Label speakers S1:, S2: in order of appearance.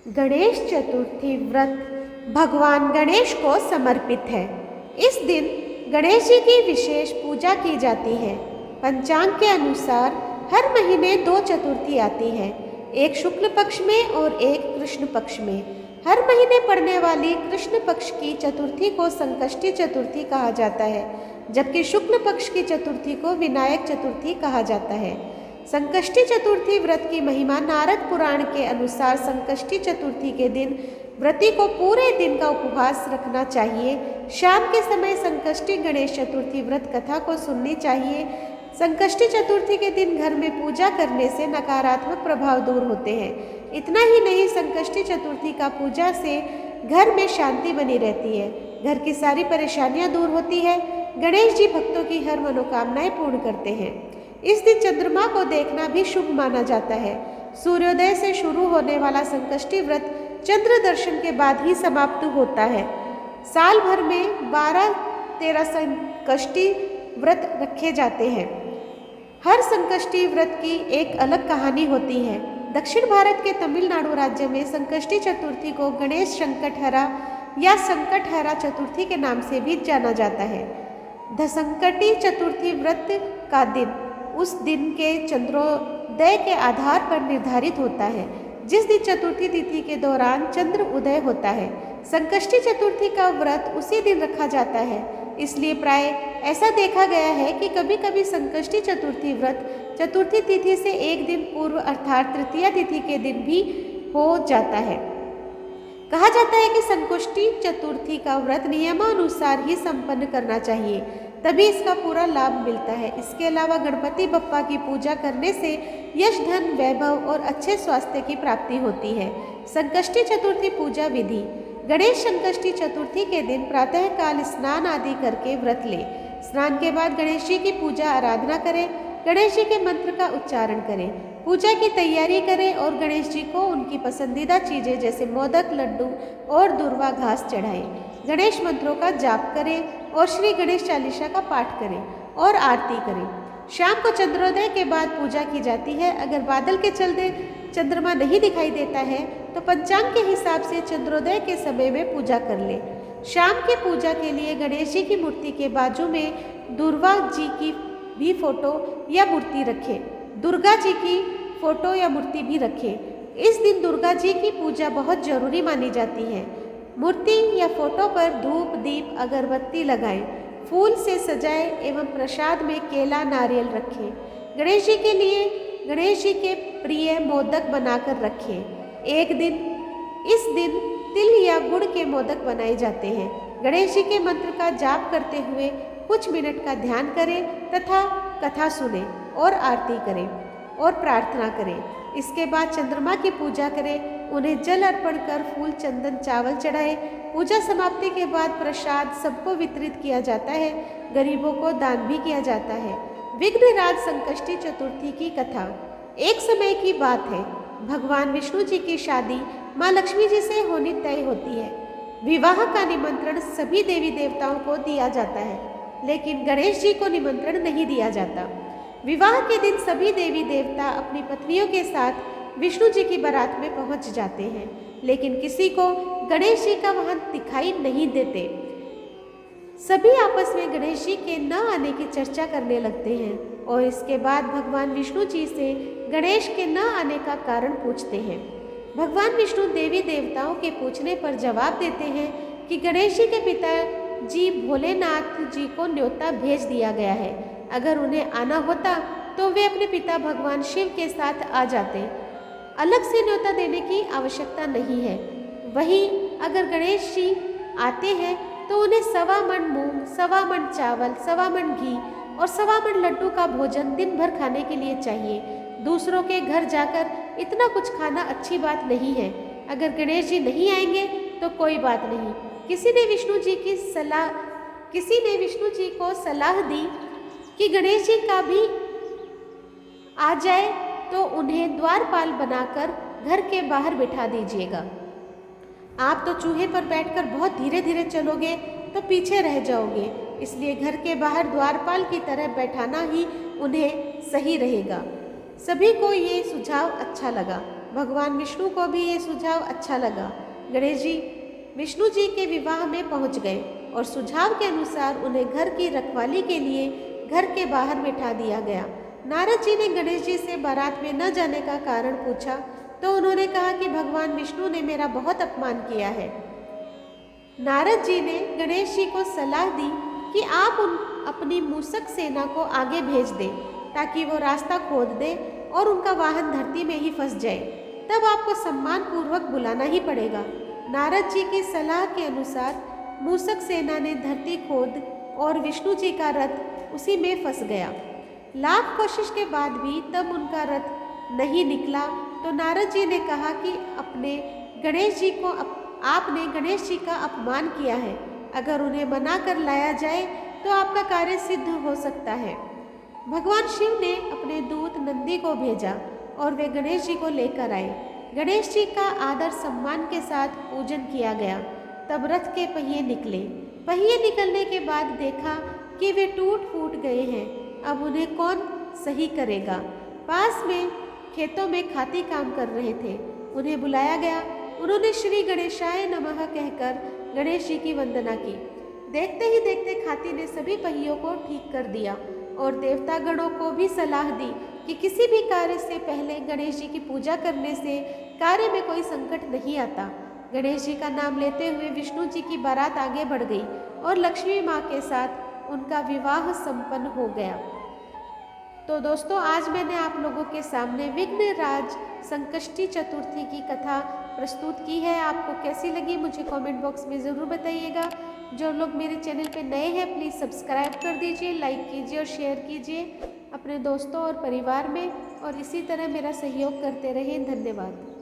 S1: गणेश चतुर्थी व्रत भगवान गणेश को समर्पित है। इस दिन गणेश जी की विशेष पूजा की जाती है। पंचांग के अनुसार हर महीने 2 चतुर्थी आती है, एक शुक्ल पक्ष में और एक कृष्ण पक्ष में। हर महीने पड़ने वाली कृष्ण पक्ष की चतुर्थी को संकष्टी चतुर्थी कहा जाता है, जबकि शुक्ल पक्ष की चतुर्थी को विनायक चतुर्थी कहा जाता है। संकष्टी चतुर्थी व्रत की महिमा नारद पुराण के अनुसार संकष्टी चतुर्थी के दिन व्रती को पूरे दिन का उपवास रखना चाहिए। शाम के समय संकष्टी गणेश चतुर्थी व्रत कथा को सुननी चाहिए। संकष्टी चतुर्थी के दिन घर में पूजा करने से नकारात्मक प्रभाव दूर होते हैं। इतना ही नहीं, संकष्टी चतुर्थी का पूजा से घर में शांति बनी रहती है, घर की सारी परेशानियां दूर होती है। गणेश जी भक्तों की हर मनोकामनाएं पूर्ण करते हैं। इस दिन चंद्रमा को देखना भी शुभ माना जाता है। सूर्योदय से शुरू होने वाला संकष्टी व्रत चंद्र दर्शन के बाद ही समाप्त होता है। साल भर में 12-13 संकष्टी व्रत रखे जाते हैं। हर संकष्टी व्रत की एक अलग कहानी होती है। दक्षिण भारत के तमिलनाडु राज्य में संकष्टी चतुर्थी को गणेश संकटहरा या संकटहरा चतुर्थी के नाम से भी जाना जाता है। संकटी चतुर्थी व्रत का दिन उस दिन के चंद्रोदय के आधार पर निर्धारित होता है, जिस दिन चतुर्थी तिथि के दौरान चंद्र उदय होता है। संकष्टी चतुर्थी का व्रत उसी दिन रखा जाता है, इसलिए प्राय ऐसा देखा गया है कि कभी कभी संकष्टी चतुर्थी व्रत चतुर्थी तिथि से एक दिन पूर्व अर्थात तृतीया तिथि के दिन भी हो जाता है। कहा जाता है कि संकष्टी चतुर्थी का व्रत नियमानुसार ही संपन्न करना चाहिए, तभी इसका पूरा लाभ मिलता है। इसके अलावा गणपति बप्पा की पूजा करने से यश, धन, वैभव और अच्छे स्वास्थ्य की प्राप्ति होती है। संकष्टी चतुर्थी पूजा विधि। गणेश संकष्टी चतुर्थी के दिन प्रातःकाल स्नान आदि करके व्रत ले। स्नान के बाद गणेश जी की पूजा आराधना करें, गणेश जी के मंत्र का उच्चारण करें, पूजा की तैयारी करें और गणेश जी को उनकी पसंदीदा चीज़ें जैसे मोदक, लड्डू और दुर्वा घास चढ़ाएं। गणेश मंत्रों का जाप करें और श्री गणेश चालीसा का पाठ करें और आरती करें। शाम को चंद्रोदय के बाद पूजा की जाती है। अगर बादल के चलते चंद्रमा नहीं दिखाई देता है तो पंचांग के हिसाब से चंद्रोदय के समय में पूजा कर ले। शाम की पूजा के लिए गणेश जी की मूर्ति के बाजू में दुर्वा जी की भी फोटो या मूर्ति रखें। दुर्गा जी की फोटो या मूर्ति भी रखें। इस दिन दुर्गा जी की पूजा बहुत जरूरी मानी जाती है। मूर्ति या फोटो पर धूप, दीप, अगरबत्ती लगाएं, फूल से सजाएं एवं प्रसाद में केला, नारियल रखें। गणेश जी के लिए गणेश जी के प्रिय मोदक बनाकर रखें। इस दिन तिल या गुड़ के मोदक बनाए जाते हैं। गणेश जी के मंत्र का जाप करते हुए कुछ मिनट का ध्यान करें तथा कथा सुने और आरती करें और प्रार्थना करें। इसके बाद चंद्रमा की पूजा करें, उन्हें जल अर्पण कर फूल, चंदन, चावल चढ़ाएं। पूजा समाप्ति के बाद प्रसाद सबको वितरित किया जाता है, गरीबों को दान भी किया जाता है। विघ्नराज संकष्टी चतुर्थी की कथा। एक समय की बात है, भगवान विष्णु जी की शादी माँ लक्ष्मी जी से होनी तय होती है। विवाह का निमंत्रण सभी देवी देवताओं को दिया जाता है, लेकिन गणेश जी को निमंत्रण नहीं दिया जाता। विवाह के दिन सभी देवी देवता अपनी पत्नियों के साथ विष्णु जी की बारात में पहुंच जाते हैं, लेकिन किसी को गणेश जी का वहां दिखाई नहीं देते। सभी आपस में गणेश जी के न आने की चर्चा करने लगते हैं और इसके बाद भगवान विष्णु जी से गणेश के न आने का कारण पूछते हैं। भगवान विष्णु देवी देवताओं के पूछने पर जवाब देते हैं कि गणेश जी के पिता जी भोलेनाथ जी को न्योता भेज दिया गया है। अगर उन्हें आना होता तो वे अपने पिता भगवान शिव के साथ आ जाते। अलग से न्योता देने की आवश्यकता नहीं है। वहीं अगर गणेश जी आते हैं तो उन्हें 1.25 मन मूंग, 1.25 मन चावल, 1.25 मन घी और 1.25 मन लड्डू का भोजन दिन भर खाने के लिए चाहिए। दूसरों के घर जाकर इतना कुछ खाना अच्छी बात नहीं है। अगर गणेश जी नहीं आएंगे तो कोई बात नहीं। किसी ने विष्णु जी को सलाह दी कि गणेश जी का भी आ जाए तो उन्हें द्वारपाल बनाकर घर के बाहर बिठा दीजिएगा। आप तो चूहे पर बैठकर बहुत धीरे धीरे चलोगे तो पीछे रह जाओगे, इसलिए घर के बाहर द्वारपाल की तरह बैठाना ही उन्हें सही रहेगा। सभी को ये सुझाव अच्छा लगा। भगवान विष्णु को भी ये सुझाव अच्छा लगा। गणेश जी विष्णु जी के विवाह में पहुंच गए और सुझाव के अनुसार उन्हें घर की रखवाली के लिए घर के बाहर बिठा दिया गया। नारद जी ने गणेश जी से बारात में न जाने का कारण पूछा तो उन्होंने कहा कि भगवान विष्णु ने मेरा बहुत अपमान किया है। नारद जी ने गणेश जी को सलाह दी कि आप अपनी मूषक सेना को आगे भेज दें ताकि वो रास्ता खोद दे और उनका वाहन धरती में ही फंस जाए, तब आपको सम्मान पूर्वक बुलाना ही पड़ेगा। नारद जी की सलाह के अनुसार मूषक सेना ने धरती खोद और विष्णु जी का रथ उसी में फंस गया। लाख कोशिश के बाद भी तब उनका रथ नहीं निकला तो नारद जी ने कहा कि आपने गणेश जी का अपमान किया है। अगर उन्हें मना कर लाया जाए तो आपका कार्य सिद्ध हो सकता है। भगवान शिव ने अपने दूत नंदी को भेजा और वे गणेश जी को लेकर आए। गणेश जी का आदर सम्मान के साथ पूजन किया गया। तब रथ के पहिए निकले। पहिए निकलने के बाद देखा कि वे टूट फूट गए हैं। अब उन्हें कौन सही करेगा। पास में खेतों में खाती काम कर रहे थे, उन्हें बुलाया गया। उन्होंने श्री गणेशाय नमः कहकर गणेश जी की वंदना की। देखते ही देखते खाती ने सभी पहियों को ठीक कर दिया और देवता गणों को भी सलाह दी कि किसी भी कार्य से पहले गणेश जी की पूजा करने से कार्य में कोई संकट नहीं आता। गणेश जी का नाम लेते हुए विष्णु जी की बारात आगे बढ़ गई और लक्ष्मी माँ के साथ उनका विवाह संपन्न हो गया। तो दोस्तों, आज मैंने आप लोगों के सामने विघ्नराज संकष्टी चतुर्थी की कथा प्रस्तुत की है। आपको कैसी लगी मुझे कमेंट बॉक्स में ज़रूर बताइएगा। जो लोग मेरे चैनल पे नए हैं प्लीज़ सब्सक्राइब कर दीजिए, लाइक कीजिए और शेयर कीजिए अपने दोस्तों और परिवार में, और इसी तरह मेरा सहयोग करते रहें। धन्यवाद।